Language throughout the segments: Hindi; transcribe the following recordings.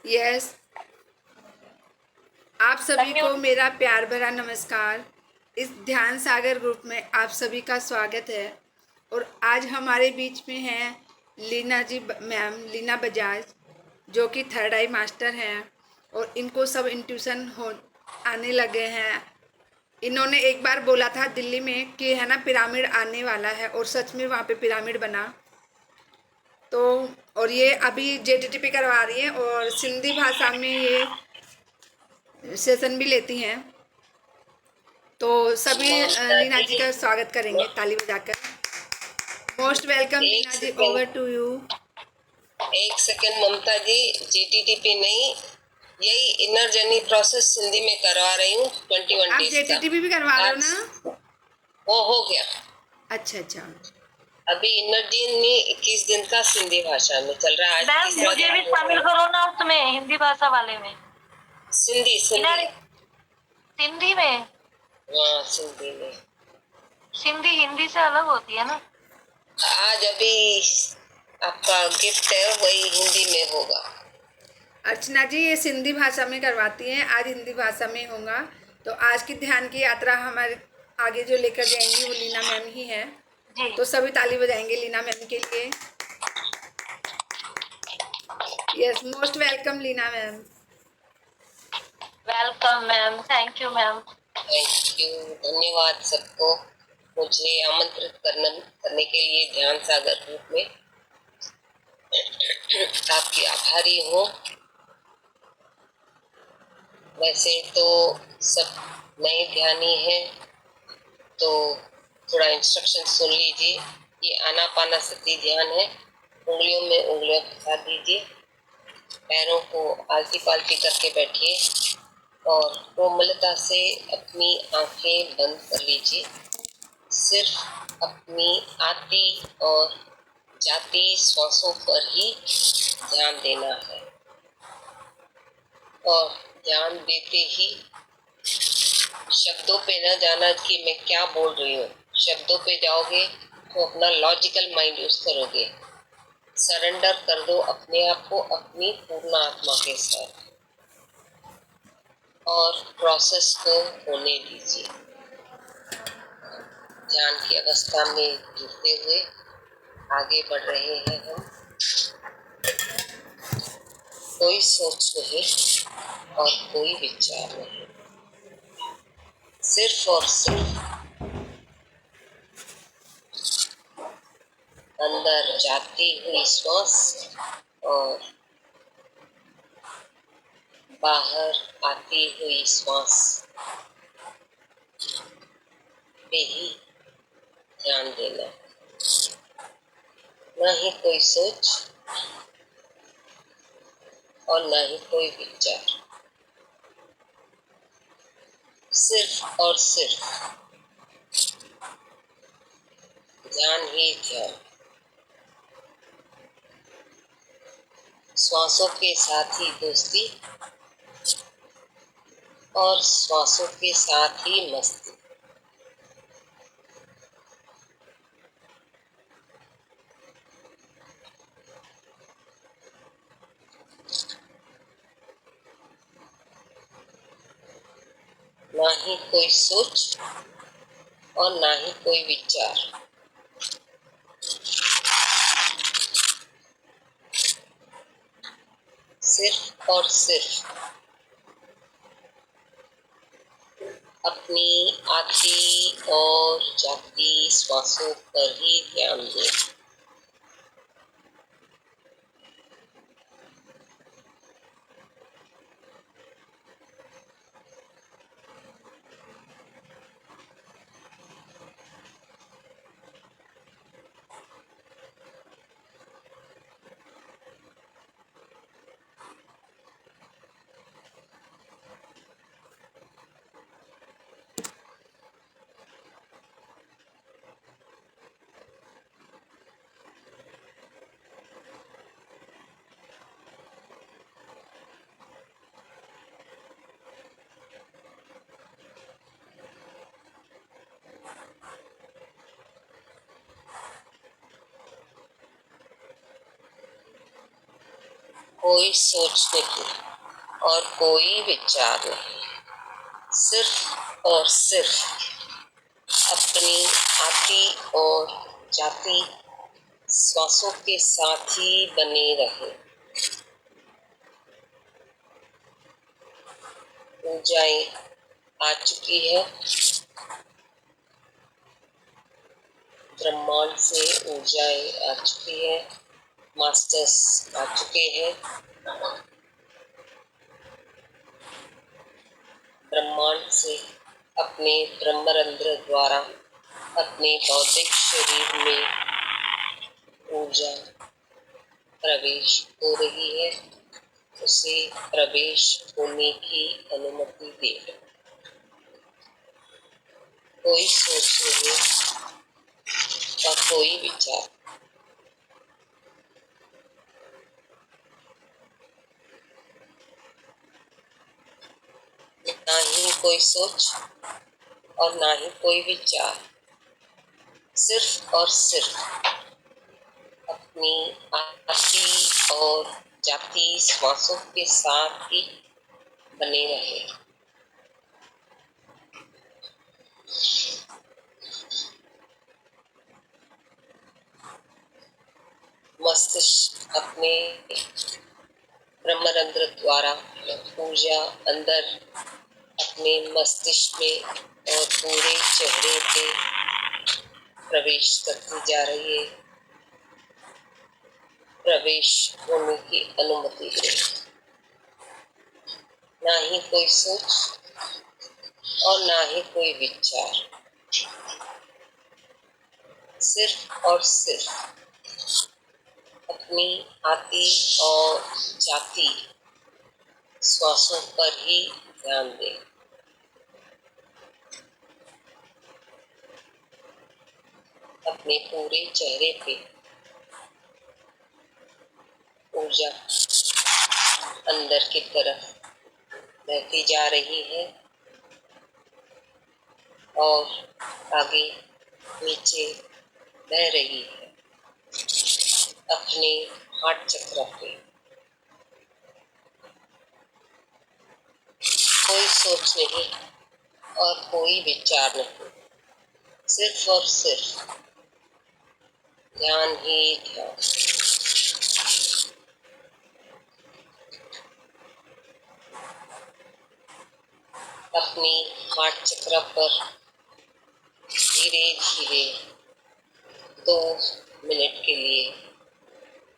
यस, आप सभी को मेरा प्यार भरा नमस्कार। इस ध्यान सागर ग्रुप में आप सभी का स्वागत है। और आज हमारे बीच में हैं लीना जी मैम, लीना बजाज, जो कि थर्ड आई मास्टर हैं और इनको सब इंट्यूशन हो आने लगे हैं। इन्होंने एक बार बोला था दिल्ली में कि है ना पिरामिड आने वाला है, और सच में वहाँ पे पिरामिड बना। तो और ये अभी जेटीटी पे करवा रही हैं और सिंधी भाषा में ये सेशन भी लेती हैं। तो सभी ममता लीना जी जी, का स्वागत करेंगे ताली बजाकर। मोस्ट वेलकम एक लीना जी, ओवर सेकंड टू यू। एक सेकंड ममता जी, जीटीटी पे नहीं, यही इनर जर्नी प्रोसेस सिंधी में करवा रही हूँ 21 आप डेज का। जेटीटी भी करवा रहे हो आज ना? वो हो गया। अच्छा अच्छा। अभी इनर जर्नी 21 दिन का सिंधी भाषा में चल रहा है। आज तीसरा मुझे भी दिन शामिल करो ना उसमें, हिंदी भाषा वाले में। सिंधी सिंधी सिंधी में? हाँ, सिंधी में। सिंधी हिंदी से अलग होती है ना? आज अभी आपका गिफ्ट है वही हिंदी में होगा। अर्चना जी ये सिंधी भाषा में करवाती हैं, आज हिंदी भाषा में होगा। तो आज की ध्यान की यात्रा हमारे आगे जो लेकर जाएंगी वो लीना मैम ही है। जी। तो सभी ताली बजाएंगे लीना मैम के लिए। Yes, most welcome Leena ma'am. Welcome ma'am, thank you ma'am. Thank you, धन्यवाद सबको मुझे आमंत्रित करने के लिए ध्यान सागर ग्रुप में। आपकी आभारी हूँ। वैसे तो सब नए ध्यानी हैं, तो थोड़ा इंस्ट्रक्शन सुन लीजिए। ये आनापानासती ध्यान है। उंगलियों में उंगलियां फंसा दीजिए, पैरों को आलती पालती करके बैठिए और कोमलता से अपनी आंखें बंद कर लीजिए। सिर्फ अपनी आती और जाती श्वासों पर ही ध्यान देना है। और ध्यान देते ही शब्दों पे न जाना कि मैं क्या बोल रही हूँ। शब्दों पे जाओगे तो अपना लॉजिकल माइंड यूज करोगे। सरेंडर कर दो अपने आप को अपनी पूर्ण आत्मा के साथ और प्रोसेस को होने दीजिए। ध्यान की अवस्था में जुड़ते हुए आगे बढ़ रहे हैं हम। कोई सोच नहीं और कोई विचार नहीं, सिर्फ और सिर्फ अंदर जाती हुई श्वास और बाहर आती हुई श्वास पे ही ध्यान देना। न ही कोई सोच और न ही कोई विचार, सिर्फ और सिर्फ ध्यान ही ध्यान। श्वासों के साथ ही दोस्ती और श्वासों के साथ ही मस्ती। ना ही कोई सोच और ना ही कोई विचार, सिर्फ और सिर्फ अपनी आती और जाती श्वासों पर ही ध्यान दें। कोई सोच नहीं और कोई विचार नहीं, सिर्फ और सिर्फ अपनी आती और जाती श्वासों के साथ ही बने रहे। ऊर्जाएं आ चुकी है, ब्रह्मांड से ऊर्जाएं आ चुकी है, मास्टर्स आ चुके हैं। ब्रह्मांड से अपने ब्रह्मरंध्र द्वारा अपने भौतिक शरीर में ऊर्जा प्रवेश हो रही है, उसे प्रवेश होने की अनुमति दे। कोई सोच नहीं और कोई विचार, ना ही कोई सोच और ना ही कोई विचार, सिर्फ और सिर्फ अपनी आती और जाती श्वासों के साथ ही बने रहे। मस्तिष्क अपने ब्रह्मरंध्र द्वारा ऊर्जा अंदर अपने मस्तिष्क में और पूरे चेहरे पे प्रवेश करती जा रही है, प्रवेश होने की अनुमति दे। ना ही कोई सोच और ना ही कोई विचार, सिर्फ और सिर्फ अपनी आती और जाती श्वासों पर ही ध्यान दें। अपने पूरे चेहरे पे ऊर्जा अंदर की तरफ बहती जा रही है और आगे नीचे बह रही है। अपने हार्ट चक्र पे कोई सोच नहीं और कोई विचार नहीं, सिर्फ और सिर्फ ध्यान ही ध्यान। अपनी हार्ट चक्र पर धीरे धीरे 2 मिनट के लिए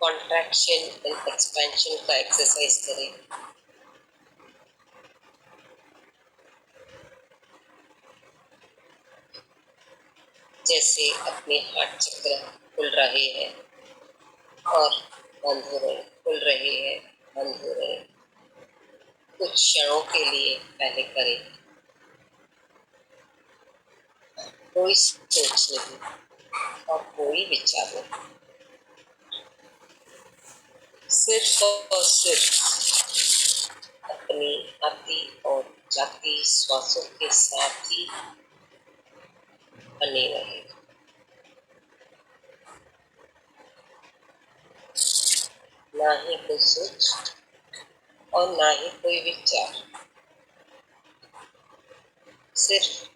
कॉन्ट्रैक्शन एंड एक्सपेंशन का एक्सरसाइज करें। जैसे अपने हार्ट चक्र खुल रहे हैं और बंद हो रहे, खुल रहे हैं, बंद हो रहे। कुछ क्षणों के लिए पहले करें। कोई सोच नहीं और कोई विचार नहीं, सिर्फ और सिर्फ अपनी आती और जाती श्वासों के साथ ही बने रहे। ना ही कोई सोच और ना ही कोई विचार, सिर्फ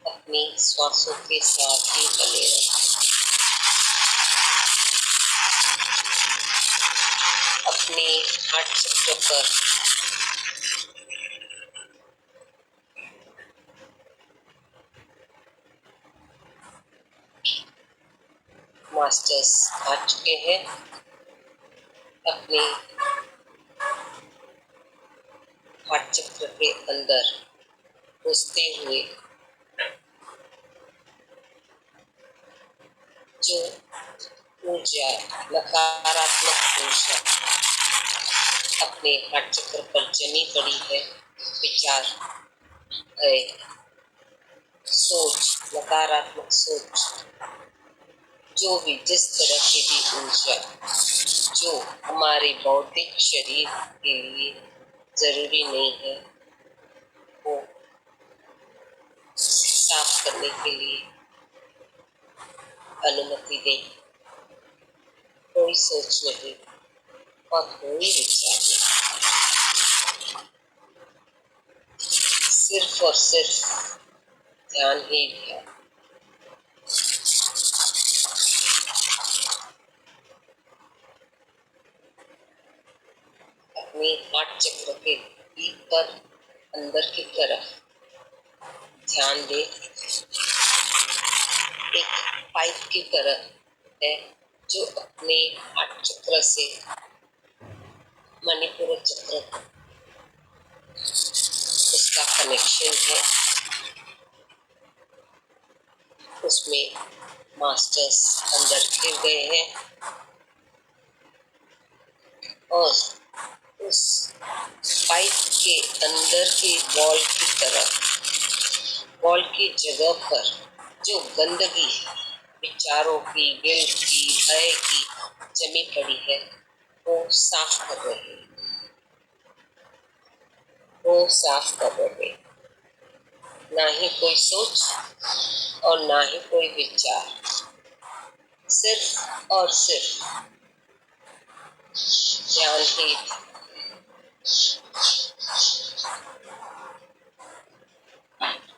अपनी श्वासों के साथ ही बने रहे। अपने हार्ट चक्र पर मास्टर्स आ चुके हैं। अपने हार्ट चक्र के अंदर घुसते हुए जो ऊर्जा, नकारात्मक ऊर्जा अपने हार्ट चक्र पर जमी पड़ी है, विचार, भय, सोच, नकारात्मक सोच, जो भी जिस तरह की भी ऊर्जा जो हमारे भौतिक शरीर के लिए जरूरी नहीं है, वो साफ करने के लिए अनुमति दें। कोई सोच नहीं और कोई विचार नहीं, सिर्फ और सिर्फ ध्यान ही ध्यान। अपनी हार्ट चक्र के भीतर अंदर की तरफ ध्यान दे। एक पाइप की तरह है जो अपने हार्ट चक्र से मणिपुर चक्र उसका कनेक्शन है। उसमें मास्टर्स अंदर गिर गए हैं और उस पाइप के अंदर की वॉल की जगह पर जो गंदगी विचारों की, गिल्ट की, भय की जमी पड़ी है वो साफ कर रहे हैं। ना ही कोई सोच और ना ही कोई विचार, सिर्फ और सिर्फ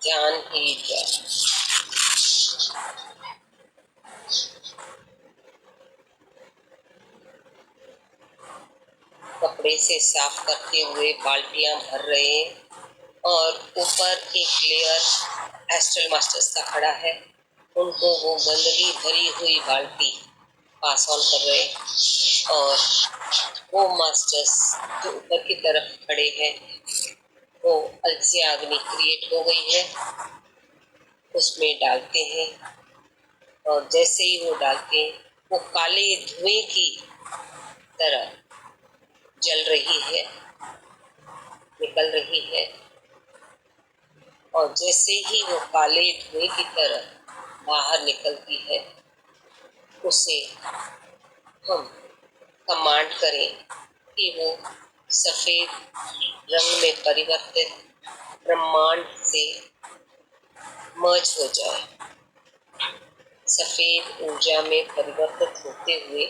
ध्यान ही ध्यान। कपड़े से साफ करते हुए बाल्टियां भर रहे हैं और ऊपर एक लेयर एस्ट्रल मास्टर्स का खड़ा है। उनको वो गंदगी भरी हुई बाल्टी पास ऑन कर रहे हैं और वो मास्टर्स जो ऊपर की तरफ खड़े हैं वो अलसिया अग्नि क्रिएट हो गई है, उसमें डालते हैं और जैसे ही वो डालते हैं वो काले धुएं की तरह जल रही है, निकल रही है और जैसे ही वो काले धुएं की तरह बाहर निकलती है उसे हम कमांड करें कि वो सफेद रंग में परिवर्तित ब्रह्मांड से मर्ज हो जाए, सफेद ऊर्जा में परिवर्तित होते हुए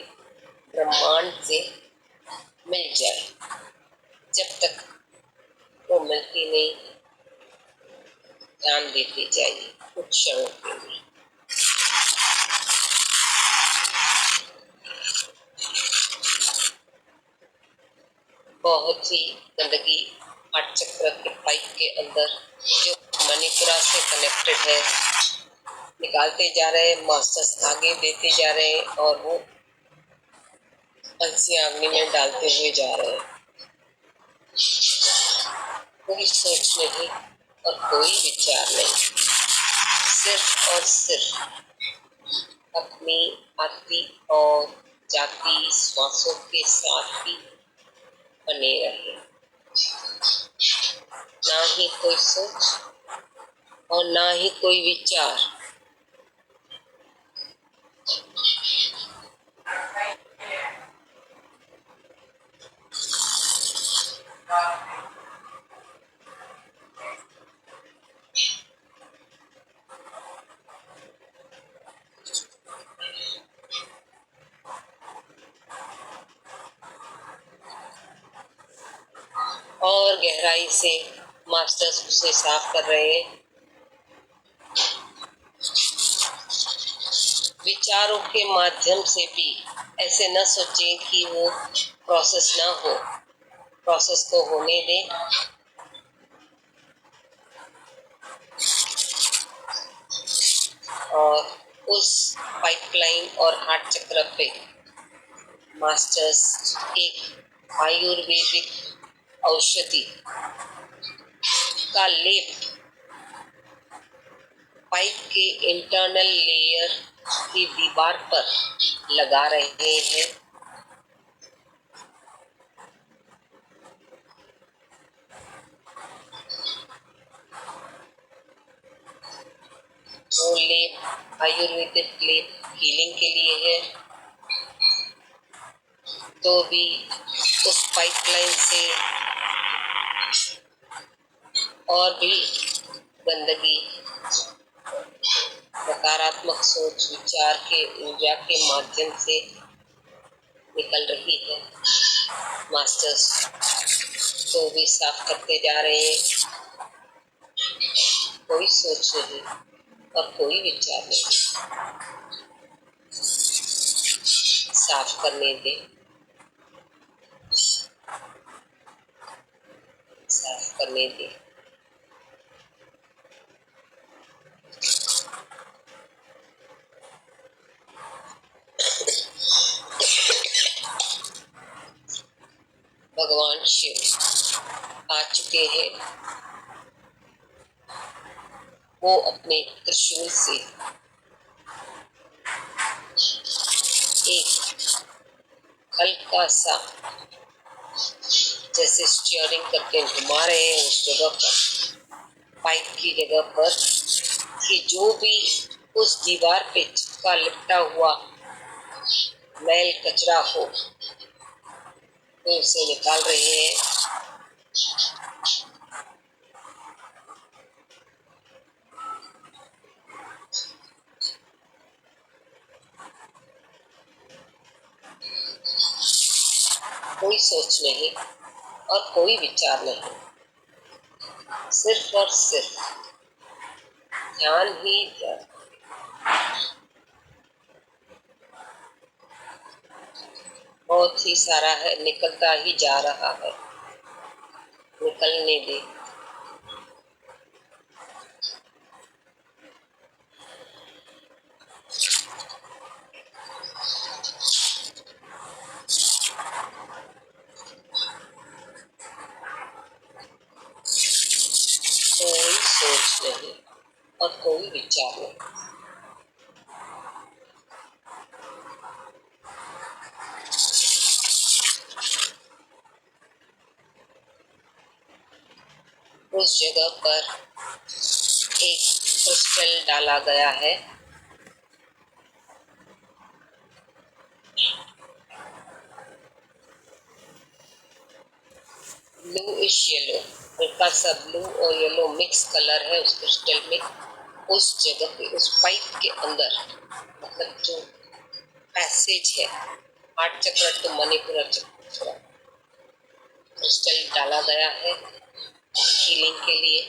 ब्रह्मांड से मिल जाए। जब तक वो मिलती नहीं ध्यान देते जाइए कुछ क्षणों के लिए। बहुत ही गंदगी हार्ट चक्र के पाइप के अंदर जो मणिपुरा से कनेक्टेड है निकालते जा रहे हैं, मास्टर्स आगे देते जा रहे हैं और वो अलसी अग्नि में डालते हुए जा रहे हैं। कोई सोच नहीं और कोई विचार नहीं, सिर्फ और सिर्फ अपनी आती और जाती श्वासों के साथ ही बने रहे। ना ही कोई सोच और ना ही कोई विचार, और गहराई से मास्टर्स उसे साफ कर रहे हैं। विचारों के माध्यम से भी ऐसे न सोचें कि वो प्रोसेस ना हो, प्रोसेस को होने दें और उस पाइपलाइन और हार्ट चक्र पे मास्टर्स एक आयुर्वेदिक औषधि का लेप पाइप के इंटरनल लेयर की दीवार पर लगा रहे हैं। वो लेप आयुर्वेदिक लेप हीलिंग के लिए है, तो भी उस पाइपलाइन से और भी गंदगी नकारात्मक सोच विचार के ऊर्जा के माध्यम से निकल रही है। मास्टर्स को भी साफ करते जा रहे हैं। कोई सोच नहीं और कोई विचार नहीं। साफ करने दे, साफ करने दे। भगवान शिव आ चुके हैं। वो अपने त्रिशूल से एक हल्का सा जैसे स्टीयरिंग करके घुमा रहे हैं उस जगह पर, पाइप की जगह पर, कि जो भी उस दीवार पे चिपका लिपटा हुआ मैल कचरा हो तो उसे निकाल रहे हैं। कोई सोच नहीं और कोई विचार नहीं, सिर्फ और सिर्फ ध्यान ही ध्यान। बहुत ही सारा है, निकलता ही जा रहा है, निकलने दे। कोई सोच नहीं और कोई विचार नहीं। उस जगह पर एक क्रिस्टल डाला गया है। ब्लूइश येलो, हल्का सा ब्लू और येलो मिक्स कलर है उस क्रिस्टल में। उस जगह पे, उस पाइप के अंदर, मतलब जो पैसेज है, 8 चक्र तो मणिपुर चक्र, क्रिस्टल डाला गया है हीलिंग के लिए।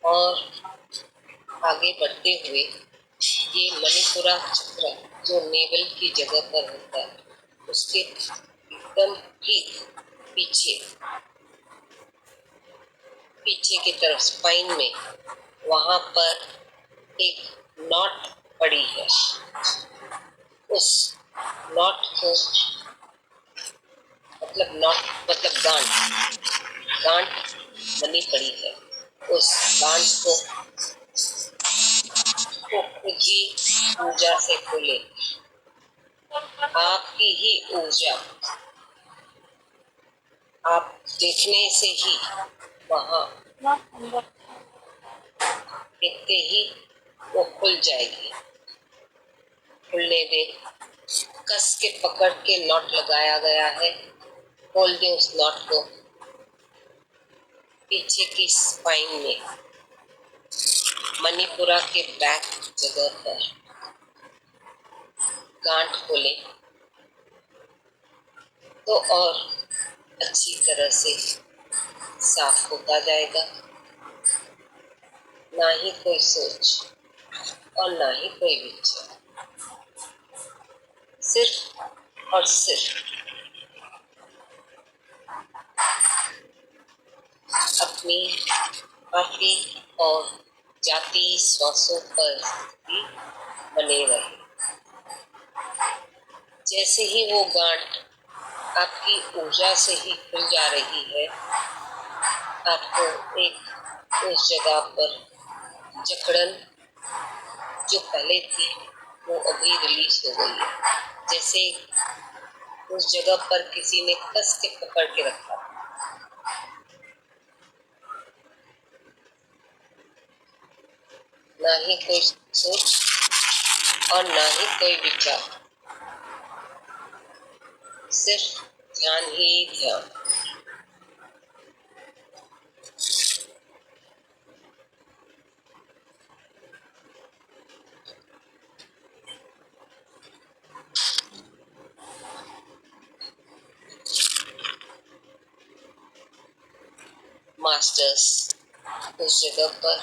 और आगे बढ़ते हुए ये मणिपुरा चक्र जो नेवल की जगह पर होता है, उसके एकदम ठीक पीछे, पीछे की तरफ स्पाइन में, वहां पर एक नॉट पड़ी है। उस नॉट को, मतलब नॉट मतलब गांठ, गांठ बनी पड़ी है। उस गांठ को खुद ही ऊर्जा से खोले। आपकी ही ऊर्जा, आप देखने से ही, वहां देखते ही वो खुल जाएगी। खुलने दे। कस के पकड़ के नॉट लगाया गया है। खोल दे उस नॉट को। पीछे की स्पाइन में, मणिपुरा के बैक जगह पर गांठ खोले तो और अच्छी तरह से साफ होता जाएगा। ना ही कोई सोच और ना ही कोई विचार, सिर्फ और सिर्फ अपनी काफी और जाति श्वासों पर ही बने रहे। जैसे ही वो गांठ आपकी ऊर्जा से ही खुल जा रही है, आपको एक उस जगह पर जकड़न जो पहले थी वो अभी रिलीज हो गई है। जैसे उस जगह पर किसी ने कस के पकड़ के रखा। ना ही कोई सोच और ना ही कोई विचार, सिर्फ ध्यान ही ध्यान। मास्टर्स उस जगह पर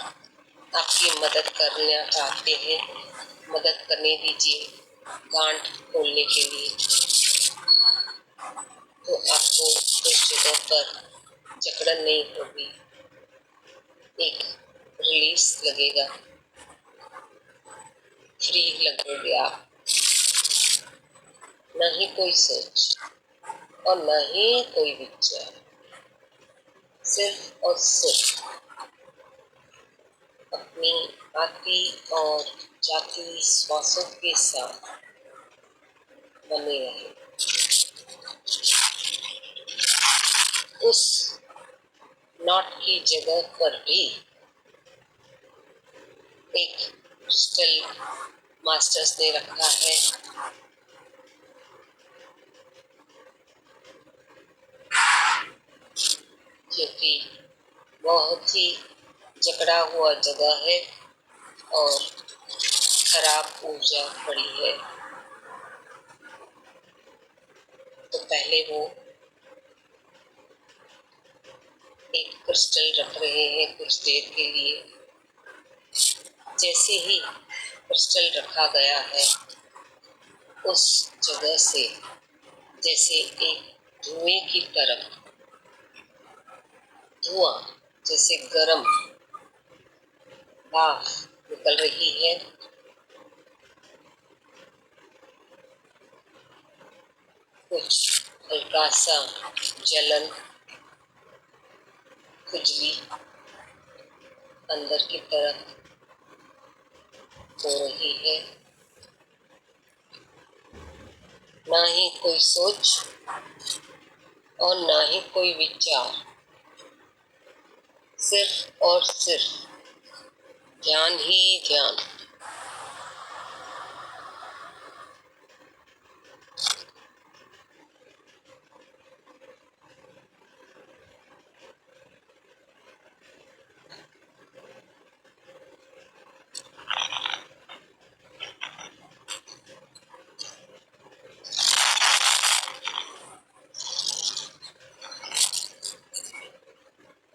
आपकी मदद करना चाहते हैं, मदद करने दीजिए गांठ खोलने के लिए। तो आपको उस जगह पर जकड़न नहीं होगी, एक रिलीज लगेगा, फ्री लगोगे आप। न ही कोई सोच और न ही कोई विचार, सिर्फ और सिर्फ अपनी आती और जाती श्वासों के साथ बने रहे। उस नॉट की जगह पर भी एक क्रिस्टल मास्टर्स ने रखा है, क्योंकि बहुत ही जकड़ा हुआ जगह है और खराब ऊर्जा पड़ी है। तो पहले वो एक क्रिस्टल रख रहे हैं कुछ देर के लिए। जैसे ही क्रिस्टल रखा गया है, उस जगह से जैसे एक धुएं की तरफ, धुआं जैसे गरम भाप निकल रही है। कुछ हल्का सा जलन, खुजली अंदर की तरफ हो रही है। ना ही कोई सोच और ना ही कोई विचार, सिर्फ और सिर्फ ध्यान ही ध्यान।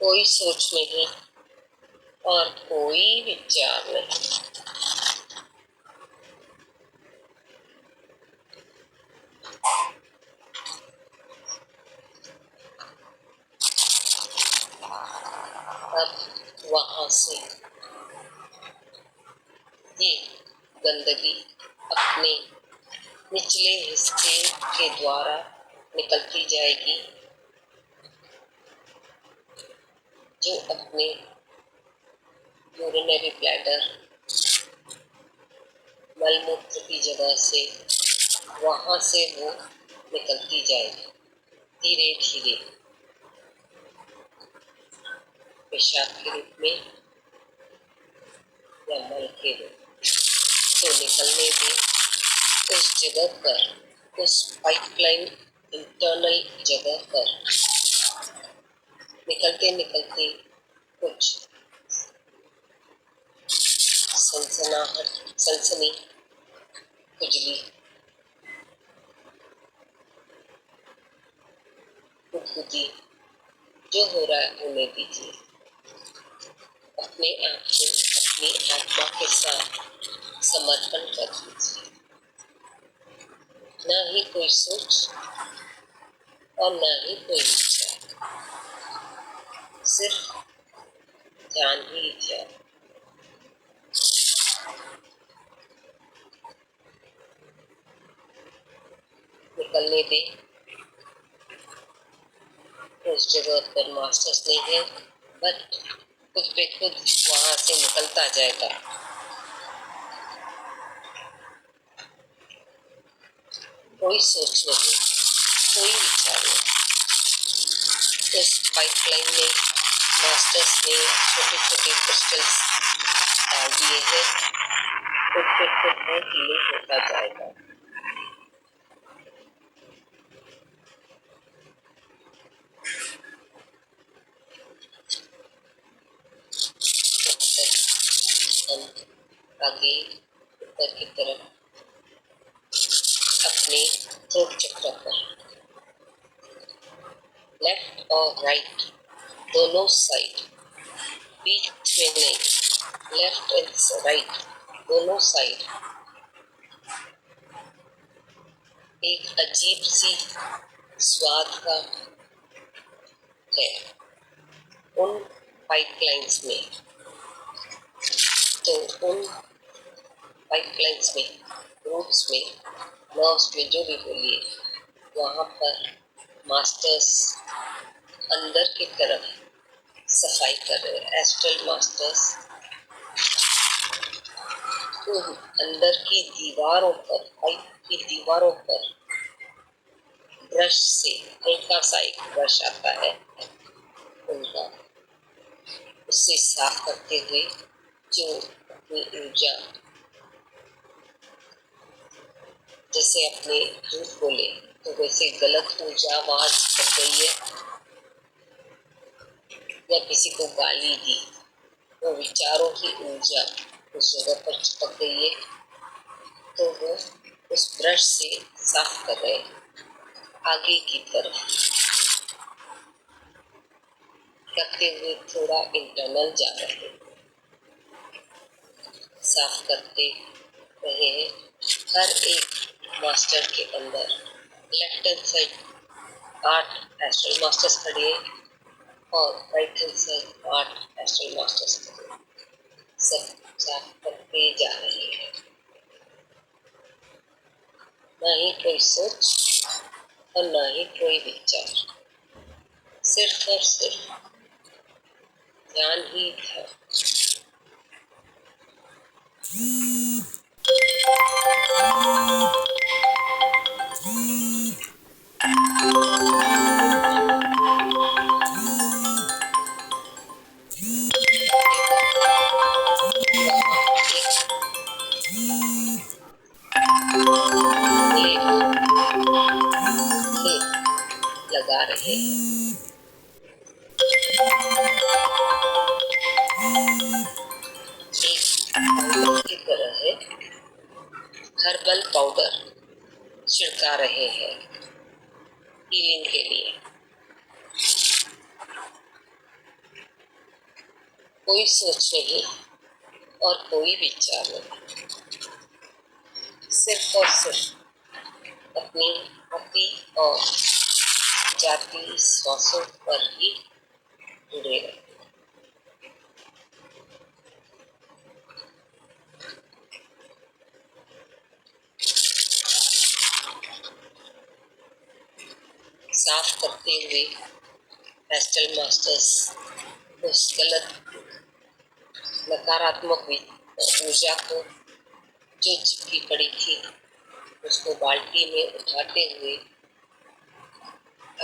कोई सोच नहीं और कोई विचार नहीं। अब वहां से ये गंदगी अपने निचले हिस्से के द्वारा निकलती जाएगी, जो अपने यूरिनरी ब्लैडर मलमूत्र की जगह से वहां से वो निकलती जाएगी धीरे धीरे, पेशाब के रूप में या मल के रूप में। तो निकलने दे उस जगह पर, उस पाइपलाइन इंटरनल जगह पर निकलते निकलते कुछ सनसनाहट, सनसनी, खुजली, गुदगुदी जो हो रहा है होने दीजिए। अपने आप को अपनी आत्मा के साथ समर्पण कर दीजिए। ना ही कोई सोच और ना ही कोई विचार, सिर्फ ध्यान ही ध्यान। निकलने दे उस जगह पर मास्टर्स नहीं है, बट खुद पे खुद वहां से निकलता जाएगा। कोई सोच नहीं, कोई विचार नहीं। इस पाइपलाइन में मास्टर्स ने छोटे छोटे क्रिस्टल्स डाल दिए हैं, खुद पे खुद वो हीलिंग होता जाएगा। हम आगे ऊपर की तरफ अपने थ्रोट चक्र पर लेफ्ट और राइट दोनों साइड, बीच में नहीं, लेफ्ट एंड राइट दोनों साइड एक अजीब सी स्वाद का है उन पाइपलाइंस में। तो उन पाइपलाइंस में, रूट्स में, नर्व्स में, जो भी बोलिए, वहाँ पर मास्टर्स अंदर की तरफ सफाई कर रहे हैं। एस्ट्रल मास्टर्स उन अंदर की दीवारों पर, पाइप की दीवारों पर ब्रश से, हल्का सा एक ब्रश आता है उनका, उससे साफ करते हुए जो अपनी ऊर्जा, जैसे अपने झूठ बोले तो वैसे गलत ऊर्जा वहां चिपक गई है, या किसी को गाली दी, वो विचारों की ऊर्जा उस जगह पर चिपक गई है, तो वो उस ब्रश से साफ कर रहे हैं आगे की तरफ, करते हुए थोड़ा इंटरनल जा रहे हैं, साफ करते रहे हैं हर एक मास्टर के अंदर। Left hand side 8 astral masters खड़े हैं और right hand side 8 astral masters खड़े हैं। सब साफ करते जा रहे हैं, ना ही कोई सोच और ना ही कोई विचार, सिर्फ और सिर्फ ध्यान ही ध्यान। लगा रहे हैं एक की तरह है, हर्बल पाउडर छिड़का रहे हैं हीलिंग के लिए। कोई सोच नहीं और कोई विचार नहीं, सिर्फ और सिर्फ अपनी अपनी और जाती श्वासों पर ही जुड़े रहे। साफ करते हुए एस्ट्रल मास्टर्स उस गलत नकारात्मक ऊर्जा को जो चिपकी पड़ी थी उसको बाल्टी में उठाते हुए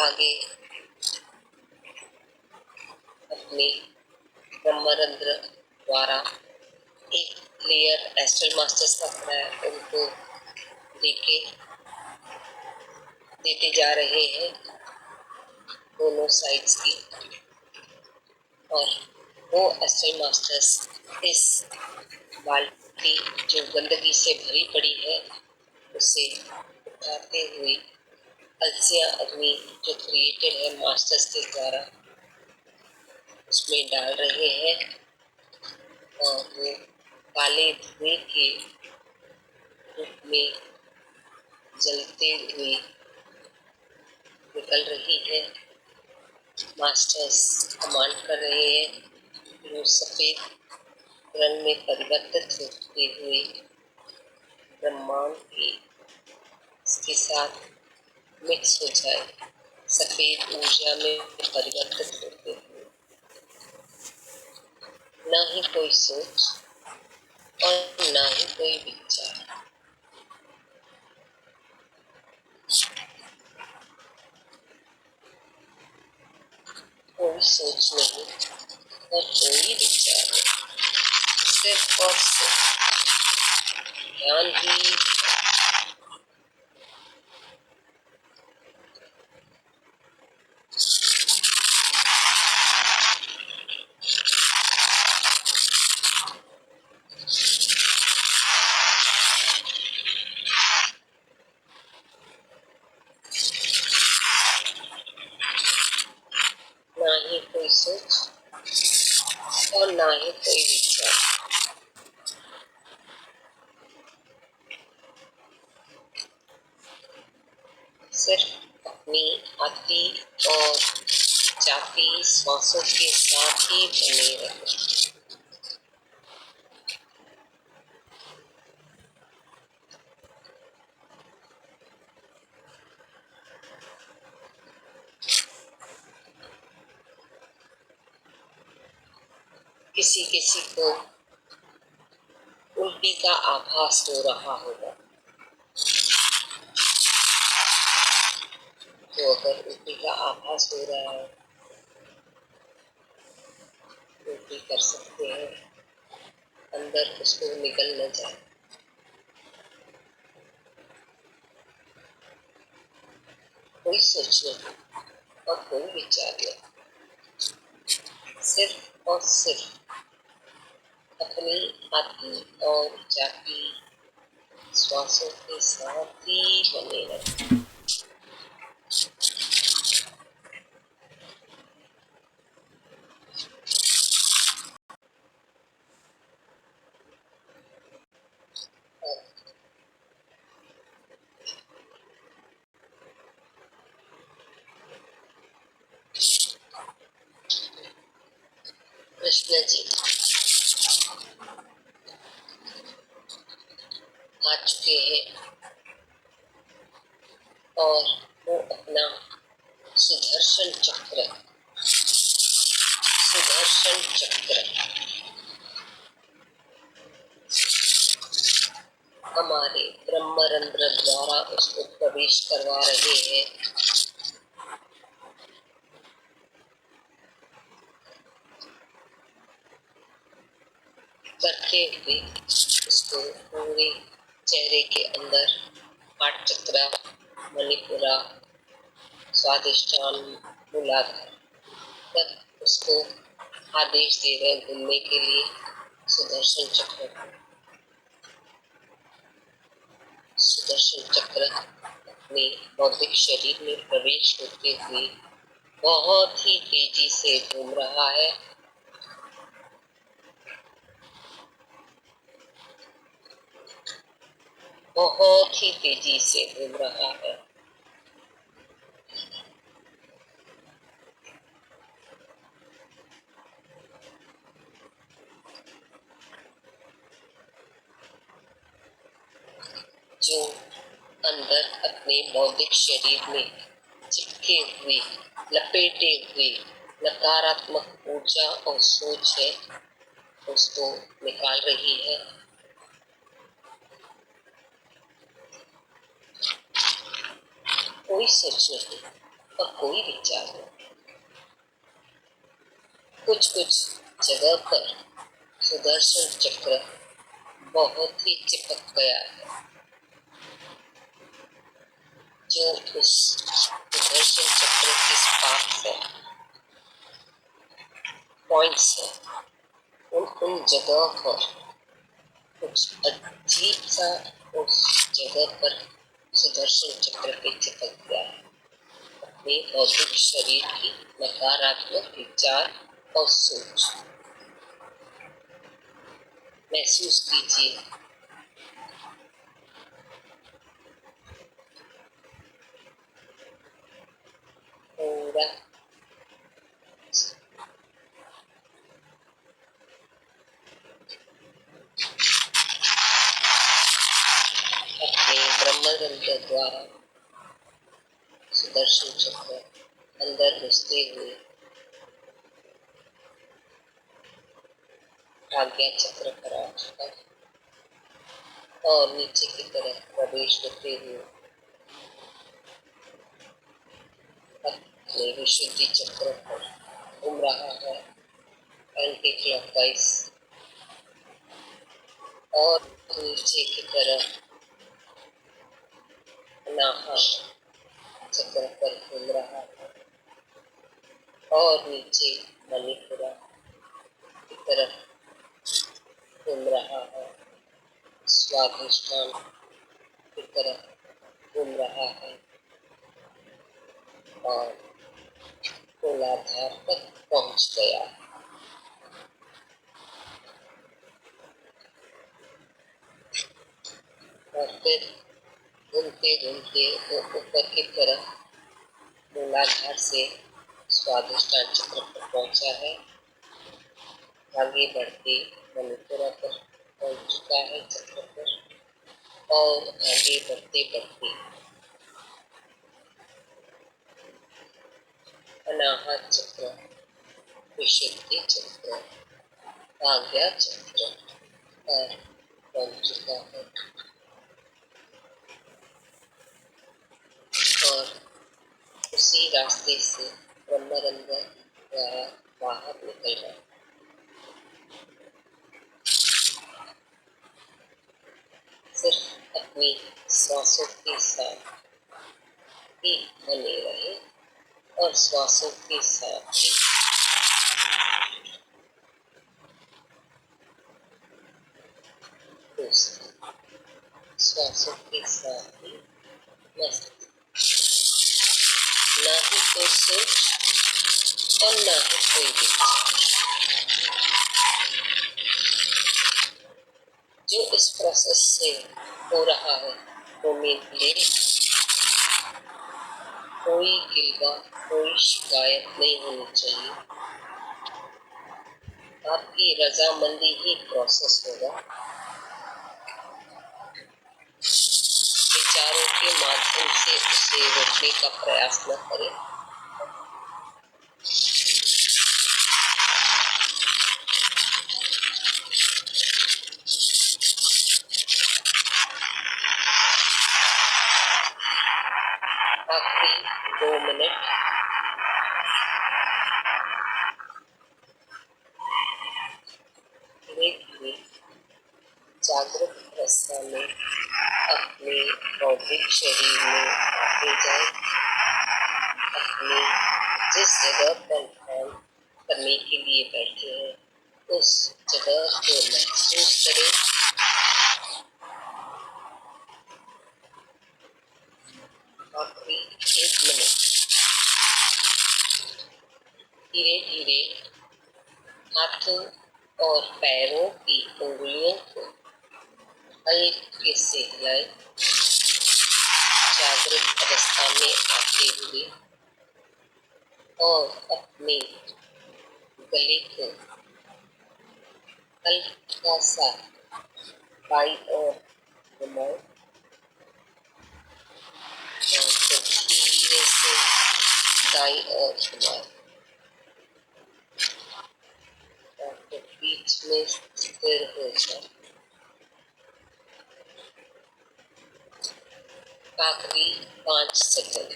आगे अपने ब्रह्मरंध्र द्वारा एक लेयर एस्ट्रल मास्टर्स का खड़ा है, उनको देते जा रहे हैं दोनों साइड्स की, और वो एस्ट्रल मास्टर्स इस बाल्टी जो गंदगी से भरी पड़ी है उसे उठाते हुए अलसिया अग्नि जो क्रिएटेड है मास्टर्स के द्वारा उसमें डाल रहे हैं, और वो काले धुएं के रूप में जलते हुए निकल रही है। मास्टर्स कमांड कर रहे हैं वो सफेद रंग में परिवर्तित होते हुए ब्रह्मांड के साथ मिक्स हो जाए, सफेद ऊर्जा में परिवर्तित होते हुए। ना ही कोई सोच और ना ही कोई विचार, कोई सोच नहीं और कोई विचार नहीं, सिर्फ और सिर्फ ध्यान ही। ना ही कोई सोच और ना ही कोई विचार। सिर्फ अपनी आती और जाती श्वासों के साथ ही बने रहे। किसी किसी को उल्टी का आभास हो रहा होगा, तो अगर उल्टी का आभास हो रहा है उल्टी कर सकते हैं, अंदर उसको निकल न जाए। कोई सोच नहीं और कोई विचार नहीं, सिर्फ और सिर्फ अपनी आती और जाती श्वासों के साथ ही बने रहे। कृष्ण जी आ चुके हैं और वो अपना सुदर्शन चक्र हमारे ब्रह्मरंध्र द्वारा उसको प्रवेश करवा रहे हैं। करते हुए उसको पूरे चेहरे के अंदर आठ चक्र, मणिपुरा, स्वादिष्ठान, मूलाधार तक उसको आदेश दे रहे घूमने के लिए। सुदर्शन चक्र अपने बौद्धिक शरीर में प्रवेश होते हुए बहुत ही तेजी से घूम रहा है। बहुत ही तेजी से घूम रहा है। जो अंदर अपने बौद्धिक शरीर में चिपके हुए, लपेटे हुए नकारात्मक ऊर्जा और सोच है, उसको निकाल रही है। कोई सोच नहीं और कोई विचार नहीं। कुछ कुछ जगह पर सुदर्शन चक्र बहुत ही चिपक गया है। जो उस सुदर्शन चक्र के स्पार्क्स है, पॉइंट्स है, उन जगह पर कुछ अजीब सा उस जगह पर सुदर्शन चक्र पे चिपक गया है। अपने भौतिक शरीर की नकारात्मक विचार और सोच महसूस कीजिए। पूरा अपने ब्रह्मरंध्र द्वारा सुदर्शन चक्र अंदर घुसते हुए आज्ञा चक्र पर आ चुका है और नीचे की तरफ प्रवेश होते हुए अपने विशुद्धि चक्र पर घूम रहा है एंटी क्लॉकवाइज और नीचे की तरफ अनाहत चक्र पर घूम रहा है और नीचे मणिपुरा की तरफ घूम रहा है, स्वादिष्ठान की तरफ घूम रहा है और मूलाधार तक पहुंच गया। और फिर घूमते घूमते वो ऊपर की तरफ मूलाधार से स्वाधिष्ठान चक्र पर पहुंचा है। आगे बढ़ते मणिपुरा पर पहुंच चुका है चक्र पर, और आगे बढ़ते बढ़ते अनाहत चक्र, विशुद्धि चक्र, आज्ञा चक्र पर पहुंच चुका है। और उसी रास्ते से ब्रह्मरंध्र द्वारा बाहर निकल रहा है। सिर्फ अपनी श्वासों के साथ ही बने रहे और श्वासों के साथ ही श्वासों के साथ ही मस्त, ना ही कोई सोच और ना ही कोई विचार। जो इस प्रोसेस से हो रहा है वो मेरे लिए कोई गिल्वा, कोई शिकायत नहीं होनी चाहिए। आपकी रजामंदी ही प्रोसेस होगा। विचारों के माध्यम से उसे रोकने का प्रयास न करें। आखिरी 2 मिनट धीरे धीरे जागृत अवस्था में अपने बौद्धिक शरीर में आते जाए। अपने जिस जगह पर ध्यान करने के लिए बैठे हैं उस जगह को महसूस करें। आखिरी 1 मिनट धीरे धीरे हाथों और पैरों की उंगलियों को हल्के से हिलाएं। जागृत अवस्था में आते हुए और अपने गले को हल्का सा बाईं ओर घुमाओ और फिर धीरे से दाईं ओर घुमाओ और फिर बीच में स्थिर हो जाओ। आखिरी 5 सेकंड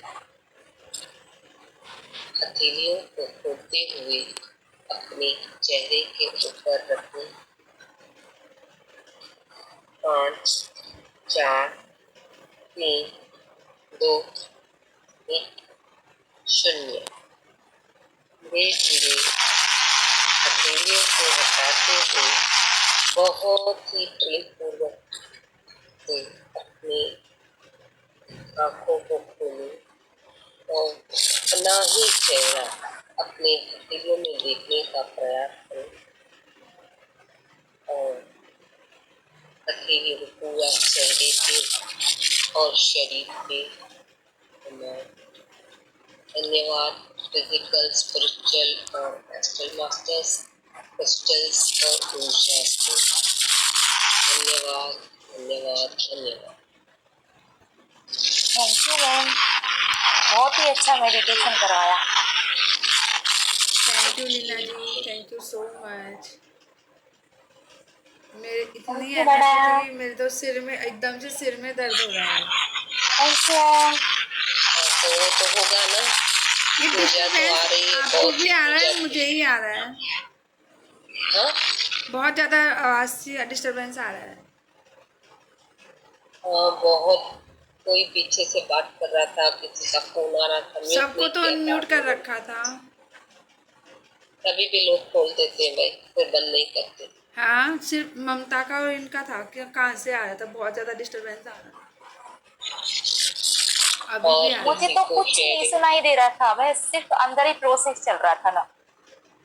हथेलियों को खोलते हुए अपने चेहरे के ऊपर रखें। 5, 4, 3, 2, 1, 0। धीरे धीरे हथेलियों को हटाते हुए बहुत ही प्रेमपूर्वक से अपने आंखों को खोलें और अपना ही चेहरा अपने हथेलियों में देखने का प्रयास करें और हथेलियों को पूरा चेहरे पे और शरीर पे घुमाएं। धन्यवाद फिजिकल, स्पिरिचुअल और एस्ट्रल मास्टर्स, क्रिस्टल्स और ऊर्जा को। धन्यवाद, धन्यवाद, धन्यवाद। थैंक यू मैम, बहुत ही अच्छा मेडिटेशन करवाया। Thank you Leena ji, thank you so much. मेरे इतनी you, एनर्जी madam। थी, मेरे तो सिर में एकदम से सिर में दर्द हो रहा है। तो वो तो होगा ना, ये पूजा तो आ रही है, आपको बहुत भी ही आ रहा है, पूजा मुझे ही आ रहा है। हाँ बहुत ज्यादा आवाज से डिस्टरबेंस आ रहा है। हाँ, बहुत कोई पीछे से बात कर रहा था, किसी का फोन आ रहा था, म्यूट सबको नहीं तो किया अनम्यूट था। कर रखा था। कभी भी लोग खोल देते हैं भाई, फिर बंद नहीं करते। हाँ, सिर्फ ममता का और इनका था कि कहाँ से आ रहा था, बहुत ज्यादा डिस्टरबेंस आ रहा था। अभी भी और आ रहा मुझे है। तो किसी को कुछ नहीं शेयरिंग। सुनाई दे रहा था, वह सिर्फ अंदर ही प्रोसेस चल रहा था ना।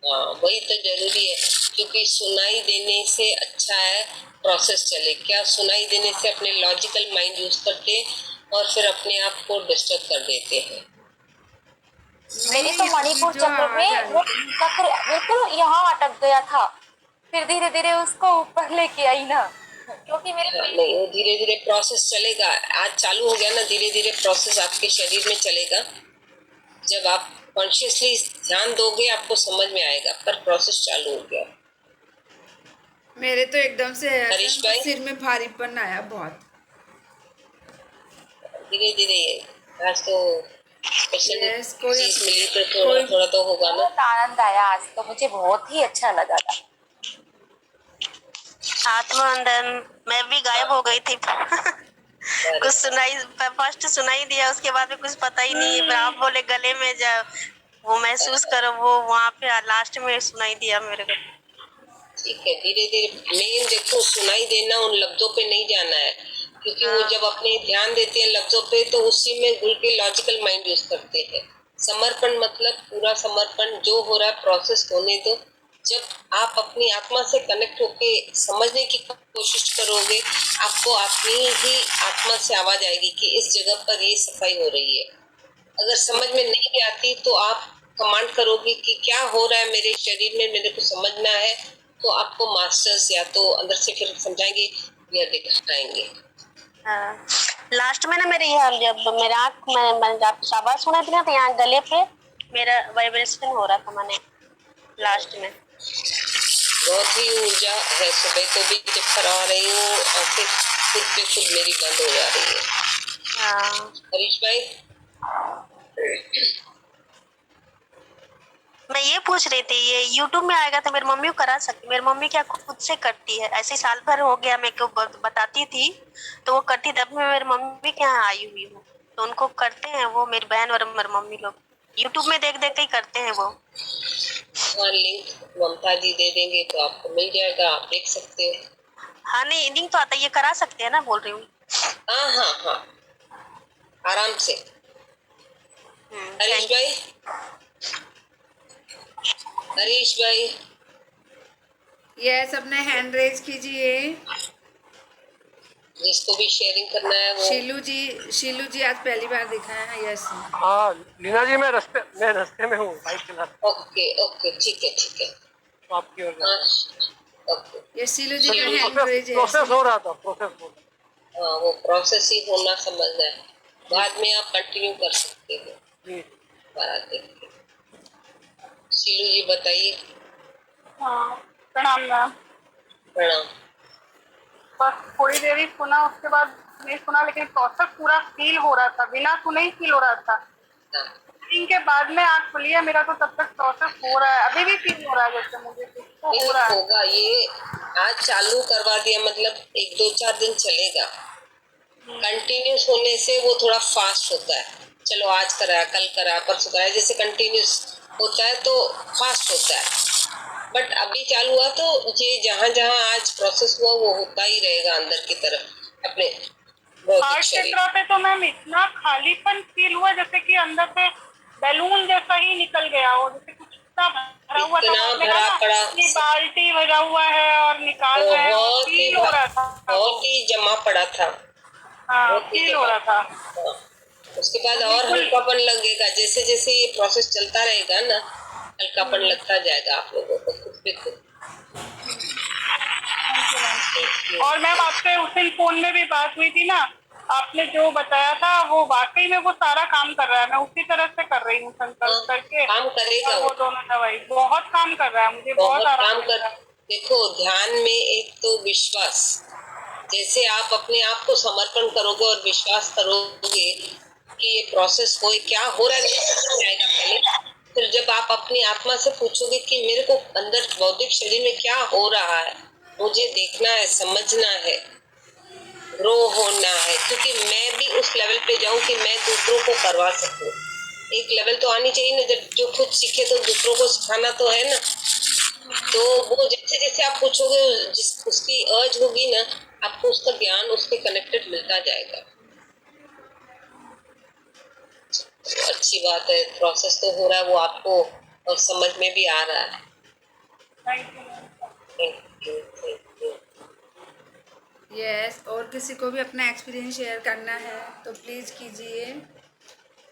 हाँ, वही तो जरूरी है, क्योंकि सुनाई देने से अच्छा है प्रोसेस चले। क्या सुनाई देने से अपने लॉजिकल माइंड यूज करते हैं और फिर अपने आप को डिस्टर्ब कर देते हैं। मेरी नहीं, तो अभी मणिपुर जो चक्र आवाज आ में रही वो थी। चक्र बिल्कुल यहाँ अटक गया था, फिर धीरे धीरे उसको ऊपर लेके आई ना, क्योंकि मेरे हाँ, नहीं, वो धीरे धीरे प्रोसेस चलेगा। आज चालू हो गया ना, धीरे धीरे प्रोसेस आपके शरीर में चलेगा। जब आप कॉन्शियसली ध्यान दोगे आपको समझ में आएगा, पर प्रोसेस चालू हो गया। मेरे तो एकदम से हरीश ऐसा भाई, सिर में भारीपन आया बहुत। धीरे धीरे आज तो स्पेशल यस, कोई चीज मिली तो थोड़ा कोई थोड़ा तो होगा ना। बहुत आनंद आया आज तो, मुझे बहुत ही अच्छा लगा था। आत्मानंदन। मैं भी गायब हो गई थी। अरे कुछ सुनाई, फर्स्ट सुनाई दिया, उसके बाद में कुछ पता ही नहीं। फिर आप बोले गले में जाओ, वो महसूस करो, वो वहाँ पे लास्ट में सुनाई दिया मेरे को। ठीक है, धीरे धीरे। मेन देखो, सुनाई देना उन लफ्जों पे नहीं जाना है, क्योंकि वो जब अपने ध्यान देते हैं लफ्जों पे तो उसी में घुल के लॉजिकल माइंड यूज करते हैं। समर्पण मतलब पूरा समर्पण, जो हो रहा है प्रोसेस होने दो। जब आप अपनी आत्मा से कनेक्ट होके समझने की कोशिश करोगे, आपको अपनी ही आत्मा से आवाज आएगी कि इस जगह पर ये सफाई हो रही है। अगर समझ में नहीं भी आती तो आप कमांड करोगे कि क्या हो रहा है मेरे शरीर में, मेरे को समझना है, तो आपको मास्टर्स या तो अंदर से फिर समझाएंगे या दिखाएंगे। लास्ट में ना मेरे यहाँ जब मेरे आँख में जब आवाज सुना थी ना, तो यहाँ गले पे मेरा वाइब्रेशन हो रहा था मैंने लास्ट में। बहुत ही ऊर्जा है। सुबह को भी जब करा रही हूँ, आंखें खुद पे खुद मेरी बंद हो जा रही है। हाँ, हरीश भाई, मैं ये पूछ रही थी, ये YouTube में आएगा तो मेरी मम्मी को करा सकती? मेरी मम्मी क्या खुद से करती है, ऐसे साल भर हो गया मेरे को बताती थी तो वो करती, तब मैं मेरी मम्मी के यहाँ आई हुई हूँ, तो उनको करते हैं वो, मेरी बहन और मेरी मम्मी लोग YouTube में देख देख के ही करते हैं वो। हाँ, लिंक ममता जी दे देंगे तो आपको मिल जाएगा, आप देख सकते हो। हाँ, नहीं लिंक तो आता है, ये करा सकते हैं ना, बोल रही हूँ। हाँ हाँ हाँ, आराम से। हरीश थैंक भाई, हरीश भाई, यस, अपने हैंड रेज कीजिए। जिसको भी शेयरिंग करना है वो। शीलू जी आज पहली बार दिखा है। यस, हाँ लीना जी, मैं रास्ते में हूँ, बाइक चला रहा ओके ओके, ठीक है ठीक है। हूँ आपकी ओर जा हाँ, रहा ओके। ये शीलू जी का हूँ। हैंड रेज है। प्रोसेस हो रहा था, प्रोसेस हो रहा हाँ, वो प्रोसेस ही होना समझना है, बाद में आप कंटिन्यू कर सकते हो। जी। दोबारा देख के। शीलू जी बताइए। हाँ, प्रणाम मैम। प्रणाम। बस थोड़ी देर ही सुना, उसके बाद नहीं सुना, लेकिन प्रोसेस पूरा फील हो रहा था, बिना सुने ही फील हो रहा था। हाँ, इनके बाद में आँख खुली है मेरा, तो तब तक प्रोसेस हो रहा है, अभी भी फील हो रहा है जैसे मुझे कुछ तो हो नहीं रहा है। होगा, ये आज चालू करवा दिया मतलब 1-2-4 दिन चलेगा। कंटिन्यूस होने से वो थोड़ा फास्ट होता है। चलो आज करा, कल करा, परसों करा, जैसे कंटिन्यूस होता है तो फास्ट होता है। बट अभी चालू हुआ तो ये जहाँ जहाँ आज प्रोसेस हुआ वो होता ही रहेगा अंदर की तरफ अपने भौतिक हार्ट शरीर। चक्र पे तो मैम इतना खालीपन फील हुआ जैसे कि अंदर से बैलून जैसा ही निकल गया हो, जैसे कुछ इतना भरा हुआ था। इतना आपने भरा कहा पड़ा, ना कि बाल्टी भरा हुआ है और निकाल रहे हैं, वो फील हो रहा था। बहुत ही जमा पड़ा था। हाँ, बहुत ही फील जमा। हो रहा था। हाँ। उसके बाद और हल्कापन लगेगा, जैसे जैसे ये प्रोसेस चलता रहेगा ना, हल्कापन लगता जाएगा आप लोगों को खुद पे खुद। और मैम आपसे उस दिन फोन में भी बात हुई थी ना, आपने जो बताया था वो वाकई में वो सारा काम कर रहा है। मैं उसी तरह से कर रही हूँ संकल्प करके, काम करेगा और वो, वो दोनों दवाई बहुत काम कर रहा है, मुझे बहुत बहुत आराम काम मिल कर। रहा है। देखो, ध्यान में एक तो विश्वास, जैसे आप अपने आप को समर्पण करोगे और विश्वास करोगे कि ये प्रोसेस हो, क्या हो रहा है नहीं समझ आएगा पहले। फिर जब आप अपनी आत्मा से पूछोगे कि मेरे को अंदर भौतिक शरीर में क्या हो रहा है, मुझे देखना है, समझना है, ग्रो होना है, क्योंकि मैं भी उस लेवल पे जाऊं कि मैं दूसरों को करवा सकूं। एक लेवल तो आनी चाहिए ना, जब जो खुद सीखे तो दूसरों को सिखाना तो है ना। तो वो जैसे जैसे आप पूछोगे, जिस उसकी अर्ज होगी ना, आपको उसका ज्ञान उसके कनेक्टेड मिलता जाएगा। अच्छी बात है, प्रोसेस तो हो रहा है वो आपको और समझ में भी आ रहा है। Thank you ma'am. Thank you, thank you. Yes, और किसी को भी अपना एक्सपीरियंस शेयर करना है तो प्लीज़ कीजिए।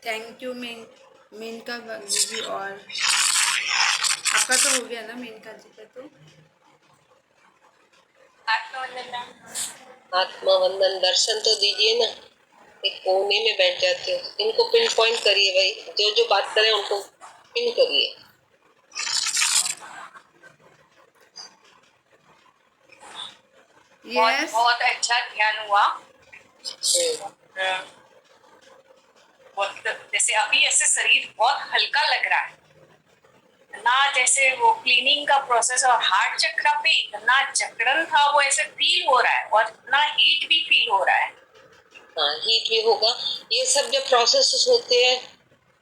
थैंक यू मीनका दीदी। और आपका तो हो गया ना मीनका जी का तो। आत्मवंदन दर्शन तो दीजिए ना, एक कोने में बैठ जाते हो, इनको पिन पॉइंट करिए भाई, जो जो बात करें उनको पिन करिए। बहुत यस, बहुत अच्छा ध्यान हुआ। हम्म, बहुत जैसे अभी ऐसे शरीर बहुत हल्का लग रहा है ना, जैसे वो क्लीनिंग का प्रोसेस और हार्ट चक्र पे इतना जकड़न था वो ऐसे फील हो रहा है और इतना हीट भी फील हो रहा है। हाँ हीट भी होगा। ये सब जब प्रोसेस होते हैं,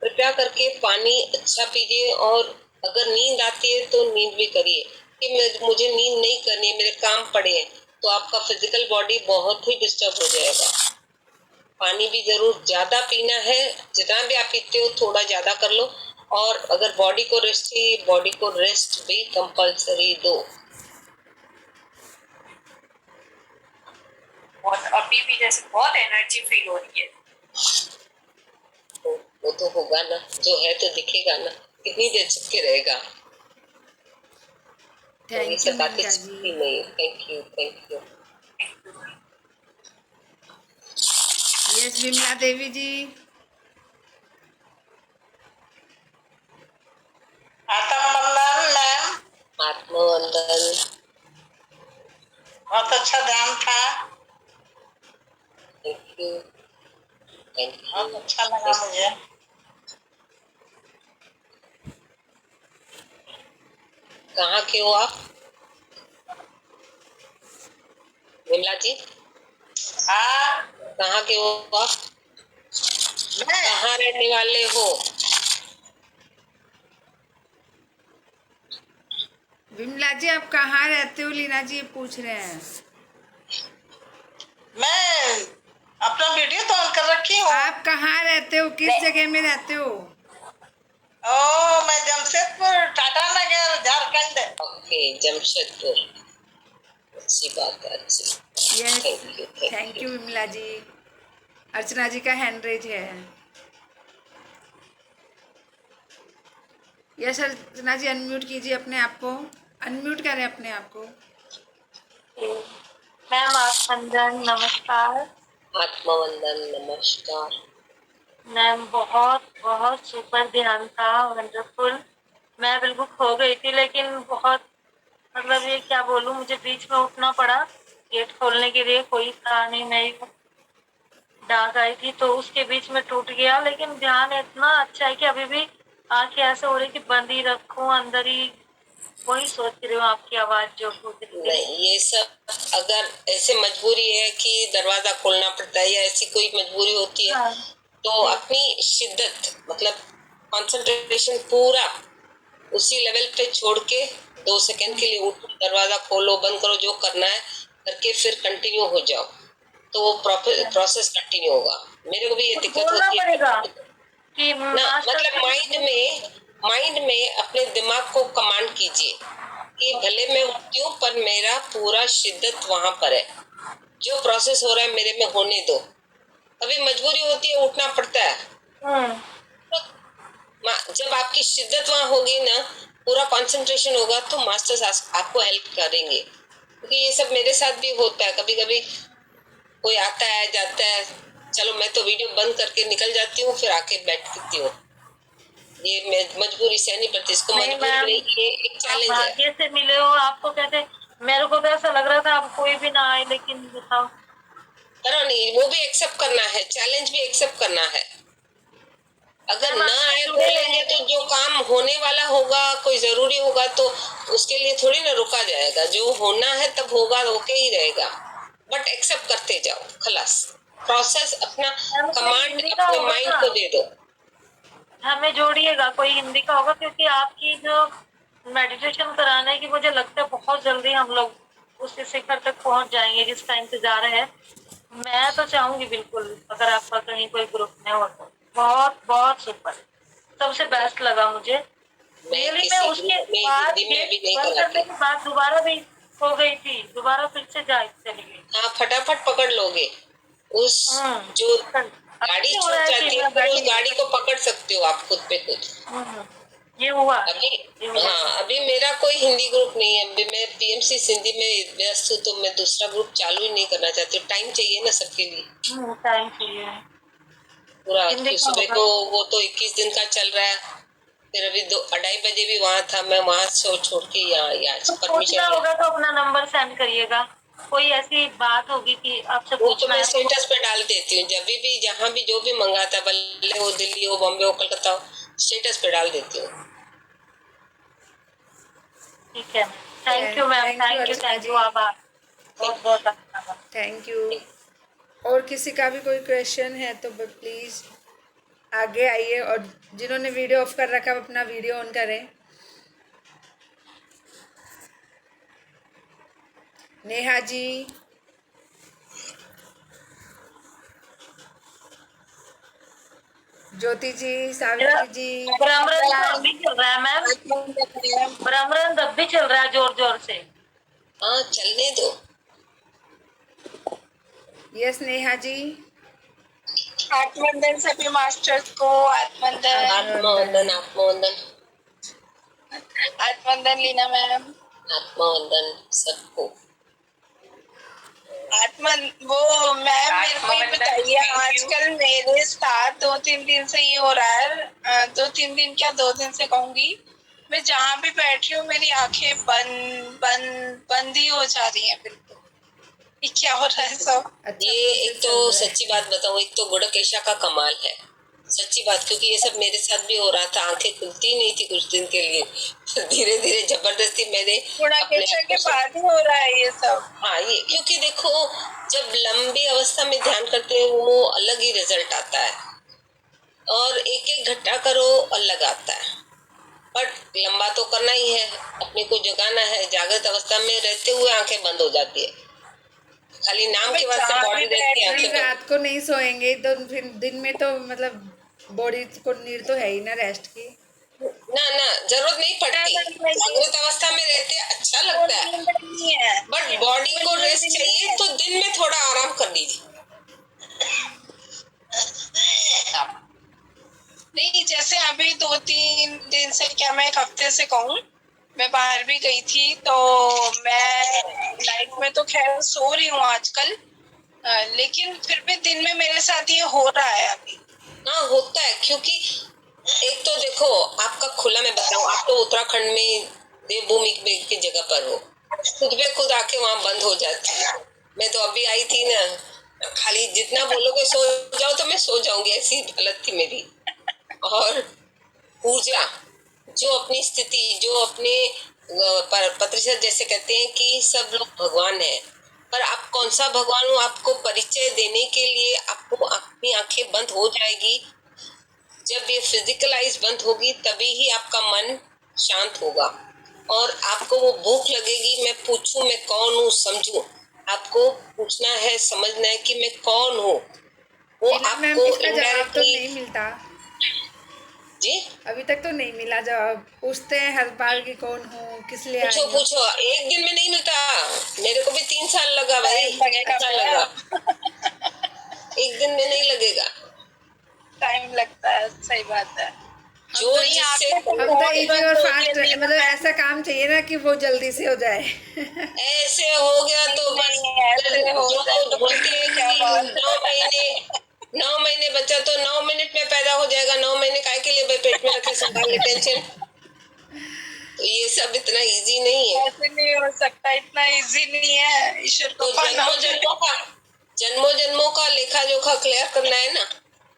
कृपया करके पानी अच्छा पीजिए, और अगर नींद आती है तो नींद भी करिए। कि मुझे नींद नहीं करनी है, मेरे काम पड़े हैं, तो आपका फिजिकल बॉडी बहुत ही डिस्टर्ब हो जाएगा। पानी भी जरूर ज्यादा पीना है, जितना भी आप पीते हो थोड़ा ज्यादा कर लो। और अगर बॉडी को रेस्ट चाहिए, बॉडी को रेस्ट भी कंपल्सरी दो। और अभी भी जैसे बहुत एनर्जी फील हो रही है। तो वो तो होगा ना, जो है तो दिखेगा ना, कितनी देर चिपके रहेगा। तो ये थैंक यू सब बातें मीनका चिपकती जी। नहीं। Thank you, thank you. Yes Vimla Devi ji. आत्मवंदन मैम, आत्मवंदन। बहुत अच्छा ध्यान था। थैंक यू, थैंक बहुत यू। अच्छा लगा मुझे। कहाँ के हो आप विमला जी? हाँ, कहाँ के हो आप? मैं कहाँ रहने वाले हो? विमला जी आप कहाँ रहते हो? लीना जी ये पूछ रहे हैं। मैं अपना वीडियो तो ऑन कर रखी हूँ। आप कहाँ रहते हो? किस जगह में रहते हो? ओ, मैं जमशेदपुर टाटा नगर झारखंड। ओके, जमशेदपुर। अच्छी बात है, अच्छी। Yes, thank you, thank thank you you. Vimla ji. Archana ji का हैंड रेज है। यस अर्चना जी अनम्यूट कीजिए अपने आप को। अनम्यूट करें अपने आप को। मैम आत्मवंदन नमस्कार। आत्मवंदन नमस्कार। मैम बहुत बहुत सुपर ध्यान था, वंडरफुल। मैं बिल्कुल खो गई थी, लेकिन बहुत मतलब ये क्या बोलूं, मुझे बीच में उठना पड़ा गेट खोलने के लिए। कोई था नहीं, मैं डाक आई थी तो उसके बीच में टूट गया। लेकिन ध्यान इतना अच्छा है कि अभी भी आंखें ऐसे हो रही कि बंद ही रखूं, अंदर ही वही सोच रही हूँ आपकी आवाज जो कूद रही थी। नहीं, ये सब अगर ऐसे मजबूरी है कि दरवाजा खोलना पड़ता है या ऐसी कोई मजबूरी होती है, हाँ तो जी। अपनी शिद्दत मतलब कंसंट्रेशन पूरा उसी लेवल पे छोड़ के 2 सेकंड के लिए उठो, दरवाजा खोलो, बंद करो, जो करना है करके फिर कंटिन्यू हो जाओ, तो वो प्रोसेस कंटिन्यू होगा। मेरे को भी ये कुछ दिक्कत बोलना होती पड़ेगा है कि ना, मास्टर मतलब माइंड में अपने दिमाग को कमांड कीजिए कि भले मैं उठती हूँ पर मेरा पूरा शिद्दत वहां पर है, जो प्रोसेस हो रहा है मेरे में होने दो। अभी मजबूरी होती है, उठना पड़ता है। जब आपकी शिद्दत वहां होगी ना, पूरा कंसंट्रेशन होगा, तो मास्टर्स आपको हेल्प करेंगे। क्योंकि ये सब मेरे साथ भी होता है, कभी कभी कोई आता है जाता है, चलो मैं तो वीडियो बंद करके निकल जाती हूँ, फिर आके बैठती हूँ। ये मजबूरी सहनी पड़ती है, इसको नहीं मजबूरी मैम, नहीं, ये एक आप चैलेंज है। भाग्य से मिले हो। आपको कहते मेरे को तो ऐसा लग रहा था आप कोई भी ना आए, लेकिन बताओ। करो नहीं, वो भी एक्सेप्ट करना है, चैलेंज भी एक्सेप्ट करना है। अगर मैम ना आपसे आए जुड़े बोलेंगे रहे। तो जो काम होने वाला होगा, कोई जरूरी होगा, तो उसके लिए थोड़ी ना रुका जाएगा। जो होना है तब होगा, ओके ही रहेगा, बट एक्सेप्ट करते जाओ। खलास, प्रोसेस अपना मैम कोई कमांड हिंदी का अपने होगा माइंड ना, को दे दो। हमें जोड़िएगा। कोई हिंदी का होगा, क्योंकि आपकी जो मेडिटेशन कराने की मुझे लगता है बहुत जल्दी हम लोग उस शिखर तक पहुंच जाएंगे जिसका इंतजार है। मैं तो चाहूंगी बिल्कुल, अगर आपका कहीं कोई ग्रुप में हो तो। बहुत बहुत सुपर, सबसे बेस्ट लगा मुझे। मैं रियली किसी मैं उसके ग्रुप में बाद हिंदी में भी गेट नहीं बंद करने कराती। के बाद दोबारा भी हो गई थी, दोबारा फिर से जा चली गई। हाँ, फटाफट पकड़ लोगे। उस जो अभी गाड़ी भी हो छूट रहा है कि जाती है मैं फिर उस बैठी गाड़ी को पकड़ सकते हो आप खुद पे खुद। हूँ। ये हुआ अभी ये हुआ। हाँ, अभी मेरा कोई हिंदी ग्रुप नहीं है। अभी मैं पीएमसी सिंधी में व्यस्त हूँ, तो मैं दूसरा ग्रुप चालू ही नहीं करना चाहती हूँ। टाइम चाहिए ना सबके लिए टाइम चाहिए। पूरा। हिंदी फिर का सुबह होगा। को वो तो 21 दिन का चल रहा है। फिर अभी 2-2:30 बजे भी वहाँ था, मैं वहाँ से छोड़ के यहाँ आई आज तो परमिशन पूछना ले। होगा तो अपना नंबर सेंड करिएगा। कोई ऐसी बात होगी कि आपसे वो तो पूछना मैं है तो स्टेटस पे डाल देती हूँ, जब भी जहाँ भी जो भी मंगाता, भले वो दिल्ली हो, बॉम्बे हो, कलकत्ता हो, स्टेटस पे डाल देती हूँ। ठीक है। Thank you ma'am, thank you thank you, Archana thank you. जी, आभार, बहुत बहुत आभार। Thank you. और किसी का भी कोई क्वेश्चन है तो प्लीज़ आगे आइए, और जिन्होंने वीडियो ऑफ कर रखा है अपना वीडियो ऑन करें। नेहा जी, ज्योति जी, सावित्री जी, ब्रह्मरंध अब भी चल रहा है मैम, ब्रह्मरंध अब भी चल रहा है जोर जोर से। हाँ, चलने दो। यस नेहा जी, आत्मवंदन सभी मास्टर्स को, आत्मवंदन। आत्मवंदन, आत्मवंदन, आत्मवंदन लीना मैम। आत्मवंदन सबको। वो मैम मेरे को ये बताइए, आजकल मेरे साथ 2-3 दिन से ये हो रहा है, 2-3 दिन क्या, 2 दिन से कहूंगी, मैं जहाँ भी बैठ रही हूँ मेरी आंखें बंद बंद बंद ही हो जा रही हैं बिल्कुल। ये क्या हो रहा है सब? अच्छा ये process एक चल तो रहा है। सच्ची बात बताऊं, एक तो गुड़केशा का कमाल है, सच्ची बात, क्योंकि ये सब मेरे साथ भी हो रहा था। आंखें खुलती नहीं थी कुछ दिन के लिए, धीरे धीरे जबरदस्ती मैंने गुणाकेशा के बाद ही हो रहा है ये सब। हाँ, ये क्योंकि देखो, जब लंबी अवस्था में ध्यान करते हैं वो अलग ही रिजल्ट आता है, और एक एक घंटा करो अलग आता है। बट लंबा तो करना ही है, अपने को जगाना है। जागृत अवस्था में रहते हुए आंखें बंद हो जाती है, खाली नाम के वास्ते बॉडी रहती है, फिर आंखें बंद। रात को नहीं सोएंगे तो फिर दिन में तो मतलब बॉडी को नीड तो है ही ना रेस्ट की। ना ना, जरूरत नहीं पड़ती। जागृत अवस्था में रहते अच्छा लगता है, बट बॉडी को रेस्ट चाहिए, तो दिन में थोड़ा आराम कर लीजिए। नहीं, जैसे अभी 2-3 दिन से, क्या मैं 1 हफ्ते से कहूँ, मैं बाहर भी गई थी, तो मैं नाइट में तो खैर सो रही हूँ आजकल, लेकिन फिर भी दिन में मेरे साथ ये हो रहा है अभी। हाँ, होता है, क्योंकि एक तो देखो, आपका खुला मैं बताऊं, आप तो उत्तराखंड में देवभूमि की जगह पर हो, खुद पे खुद आके वहां बंद हो जाती है। मैं तो अभी आई थी ना, खाली जितना बोलोगे सो जाओ तो मैं सो जाऊंगी, ऐसी हालत थी मेरी। और ऊर्जा, जो अपनी स्थिति, जो अपने प्रतिशत, जैसे कहते हैं कि सब लोग भगवान है, पर आप कौन सा भगवान हो, आपको परिचय देने के लिए आपको अपनी आंखें बंद हो जाएगी। जब ये फिजिकलाइज बंद होगी तभी ही आपका मन शांत होगा, और आपको वो भूख लगेगी, मैं पूछूं मैं कौन हूँ, समझूं। आपको पूछना है, समझना है कि मैं कौन हूँ, वो लीना मैम, आपको इसका जवाब तो नहीं इनडायरेक्टली। मिलता, जी, अभी तक तो नहीं मिला जवाब। पूछते हैं हर बार कि कौन हूँ, किस लिए आई पूछो हूँ। पूछो, एक दिन में नहीं मिलता। मेरे को भी 3 साल लगा भाई, लगेगा अच्छा भैया। लगा। एक दिन में नहीं लगेगा। टाइम लगता है, सही बात है। जो तो ये जिससे आपने हम तो इजी और बहुत फास्ट, लीना मतलब मैम। ऐसा काम चाहिए ना कि वो जल्दी से हो जाए। ऐसे हो गया तो बस। नहीं, ऐसे हो जो जाए तो बोलते हैं क्या कि बात। 9 महीने बच्चा तो 9 मिनट में पैदा हो जाएगा, 9 महीने काय के लिए भाई पेट में रखे संभालने टेंशन। तो ये सब इतना इजी नहीं है। ऐसे नहीं हो सकता, इतना इजी नहीं है। ईश्वर को तो जन्मों जन्मों का लेखा जोखा क्लियर करना है ना,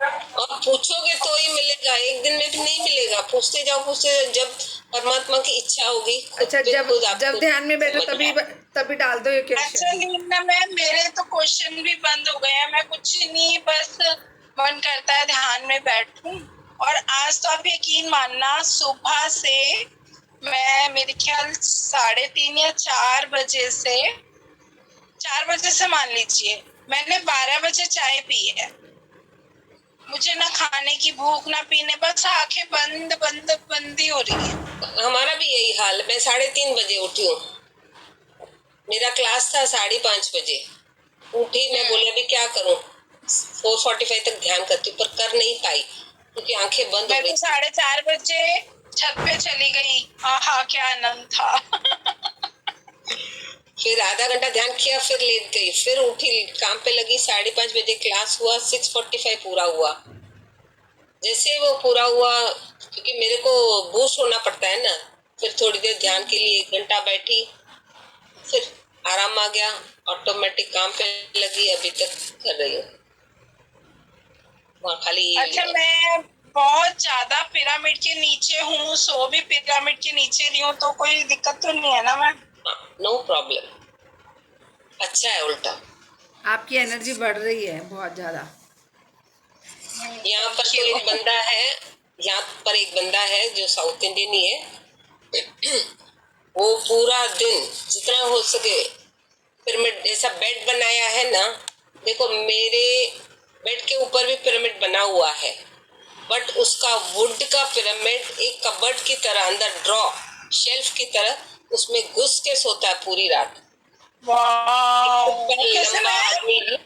और पूछोगे तो ही मिलेगा, एक दिन में भी नहीं मिलेगा। पूछते जाओ, जब परमात्मा की इच्छा होगी खुद अच्छा, पे खुद जब आपको ध्यान में बैठो समझ तभी में आएगा। तभी डाल दो ये अच्छा क्वेश्चन। लीना मैम, मेरे तो क्वेश्चन भी बंद हो गए हैं। मैं कुछ नहीं, बस मन करता है ध्यान में बैठूं। और आज तो आप यकीन मानना, सुबह से मैं, मेरे ख्याल 3:30 या 4 बजे से मान लीजिए, मैंने 12 बजे चाय पी है। मुझे ना खाने की भूख ना पीने, बस आंखें बंद बंद बंद ही हो रही है। हमारा भी यही हाल। मैं 3:30 बजे उठी हूँ। मेरा क्लास था 5:30 बजे। उठी, मैं बोली अभी क्या करूँ, 4:45 तक ध्यान करती हूँ, पर कर नहीं पाई क्योंकि आंखें बंद हो मैं गई। तो 4:30 बजे छत पे चली गई। आहा क्या आनंद था। फिर आधा घंटा ध्यान किया, फिर लेट गई, फिर उठी, काम पे लगी। 5:30 बजे क्लास हुआ, 6:45 पूरा हुआ। जैसे वो पूरा हुआ, क्योंकि मेरे को बूस्ट होना पड़ता है ना, फिर थोड़ी देर ध्यान के लिए 1 घंटा बैठी, फिर आराम आ गया, ऑटोमेटिक काम पे लगी, अभी तक कर रही हूँ। वहाँ खाली अच्छा, मैं बहुत ज्यादा पिरामिड के नीचे हूँ, सो भी पिरामिड के नीचे रही हूँ, तो कोई दिक्कत तो नहीं है ना मैम? नो प्रॉब्लम, अच्छा है उल्टा। आपकी एनर्जी बढ़ रही है बहुत ज़्यादा। यहाँ पर तो एक बंदा है, यहाँ पर एक बंदा है जो साउथ इंडियन ही है। वो पूरा दिन जितना हो सके पिरामिड जैसा बेड बनाया है ना। देखो मेरे बेड के ऊपर भी पिरामिड बना हुआ है, बट उसका वुड का पिरामिड एक कबर्ड की तरह अंदर ड्रॉ शेल्फ की तरह उसमें घुस के सोता है पूरी रात। वाह, कैसे लंबा मैम? आदमी,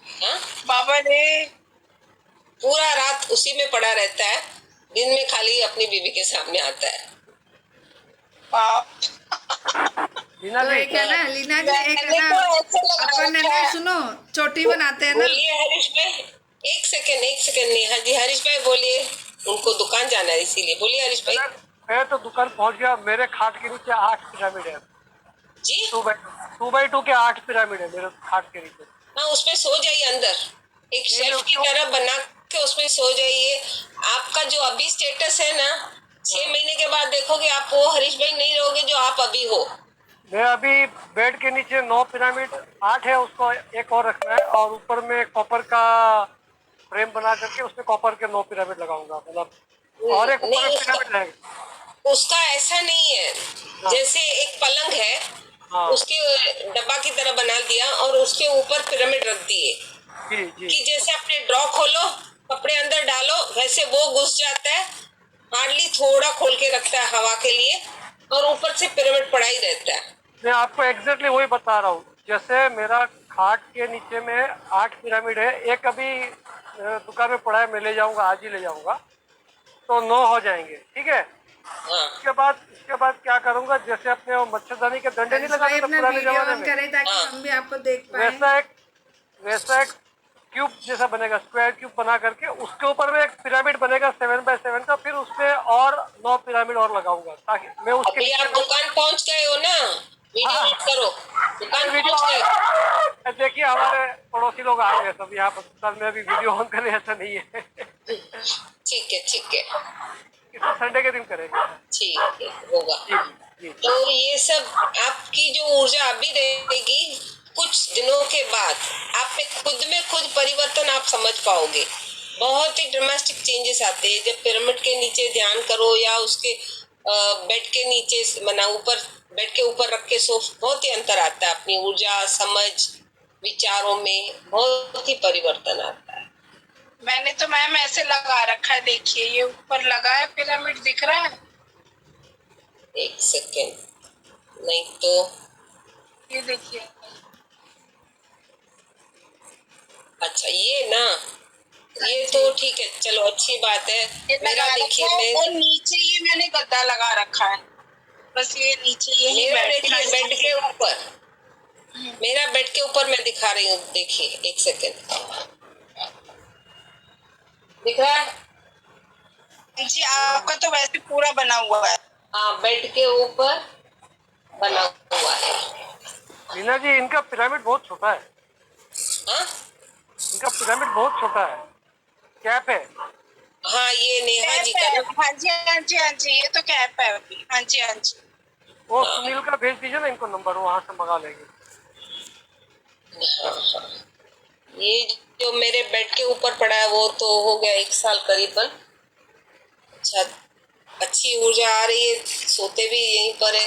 हाँ, बाबा रे। पूरा रात उसी में पड़ा रहता है, दिन में खाली अपनी बीवी के सामने आता है। बाप। लीना तो जी, एक है ना लीना जी, एक है मैंने ना, तो ऐसे लगा अपन है रखा ना, है। सुनो, चोटी बनाते हैं ना। बोलिए हरीश भाई, एक सेकंड नेहा जी, हरीश भाई बोलिए, उनको दुकान जाना है इसीलिए। बोलिए हरीश भाई। मैं तो दुकान पहुंच गया। मेरे खाट के नीचे 8 पिरामिड है। जी 2x2 के 8 पिरामिड है मेरे खाट के नीचे। हाँ, उसमें सो जाइए, अंदर एक नहीं, शेल्फ की उसको तरह बना के उसमें सो जाइए। आपका जो अभी स्टेटस है ना, 6 महीने के बाद देखोगे आप वो हरीश भाई नहीं रहोगे जो आप अभी हो। मैं अभी बेड के नीचे 9 पिरामिड, 8 है, उसको एक और रखना है, और ऊपर में कॉपर का फ्रेम बना करके उसमें कॉपर के 9 पिरामिड लगाऊंगा, मतलब और एक ऊपर नहीं, में उसका पिरामिड रहेगा। उसका ऐसा नहीं है। हाँ। जैसे एक पलंग है, हाँ उसके डब्बा की तरह बना दिया और उसके ऊपर पिरामिड रख दिए जी जी। कि जैसे अपने ड्रॉ खोलो, कपड़े अंदर डालो, वैसे वो घुस जाता है, हार्डली थोड़ा खोल के रखता है हवा के लिए, और ऊपर से पिरामिड पड़ा ही रहता है। मैं आपको एग्जैक्टली वही बता रहा हूँ। जैसे मेरा खाट के नीचे में 8 पिरामिड है, एक अभी दुकान में पड़ा है, मैं ले जाऊंगा, आज ही ले जाऊंगा, तो 9 हो जाएंगे, ठीक है। हाँ, इसके बाद क्या करूंगा, जैसे अपने वो मच्छरदानी के डंडे नहीं हरीश भाई लगाते थे अपना पुराने वीडियो जमाने ऑन में, करें ताकि हाँ। हम भी आपको देख पाए। वैसा एक क्यूब जैसा बनेगा, स्क्वायर क्यूब बना करके उसके ऊपर में एक पिरामिड बनेगा 7x7 का, फिर उसमें और 9 पिरामिड और लगाऊंगा, ताकि मैं उसके अभी आप नीचे दुकान पहुंच गए हो ना, वीडियो हाँ। ऑन करो, दुकान वीडियो पहुंच गए। देखिए, हमारे पड़ोसी लोग आ गए सब यहाँ पर, में अभी वीडियो ऑन करें ऐसा नहीं है। ठीक है, ठीक है, इसे संडे के दिन करेंगे। ठीक है, होगा। जी जी। तो ये सब आपकी जो ऊर्जा अभी रहेगी, कुछ दिनों के बाद आप में खुद परिवर्तन आप समझ पाओगे। बहुत ही ड्रामेटिक चेंजेस आते हैं जब पिरामिड के नीचे ध्यान करो या उसके बेड के नीचे मना ऊपर, बेड के ऊपर रख के सो, बहुत ही अंतर आता है। अपनी ऊर्जा, समझ, विचारों में बहुत ही परिवर्तन आता है। मैंने तो मैम ऐसे लगा रखा है, देखिए ये ऊपर लगा है, पिरामिड दिख रहा है। एक सेकेंड, नहीं तो ये देखिए। अच्छा, ये ना, ये तो ठीक है, चलो अच्छी बात है। ये मेरा लगा देखिए, रखा है, मैं और नीचे ये मैंने गद्दा लगा रखा है, बस ये नीचे यही मेरा बैठना देखिए है। बेड के ऊपर, मेरा बेड के ऊपर मैं दिखा रही हूँ, देखिए एक सेकेंड, दिख रहा है? जी, आपका तो वैसे पूरा बना हुआ है। हाँ, बेड के ऊपर बना हुआ है। मीना जी, इनका पिरामिड बहुत छोटा है। हाँ इनका पिरामिड बहुत छोटा है, कैप है। हाँ, ये नेहा जी कैप का है, ना। हाँ जी हाँ जी हाँ जी, ये तो कैप है अभी। हाँ जी हाँ जी। वो सुनील का भेज दीजिए ना इनको नंबर, वहां से मंगा लेंगे। हाँ हाँ, ये जो मेरे बेड के ऊपर पड़ा है वो तो हो गया 1 साल करीबन। अच्छा, अच्छी ऊर्जा आ रही है, सोते भी यहीं पर है।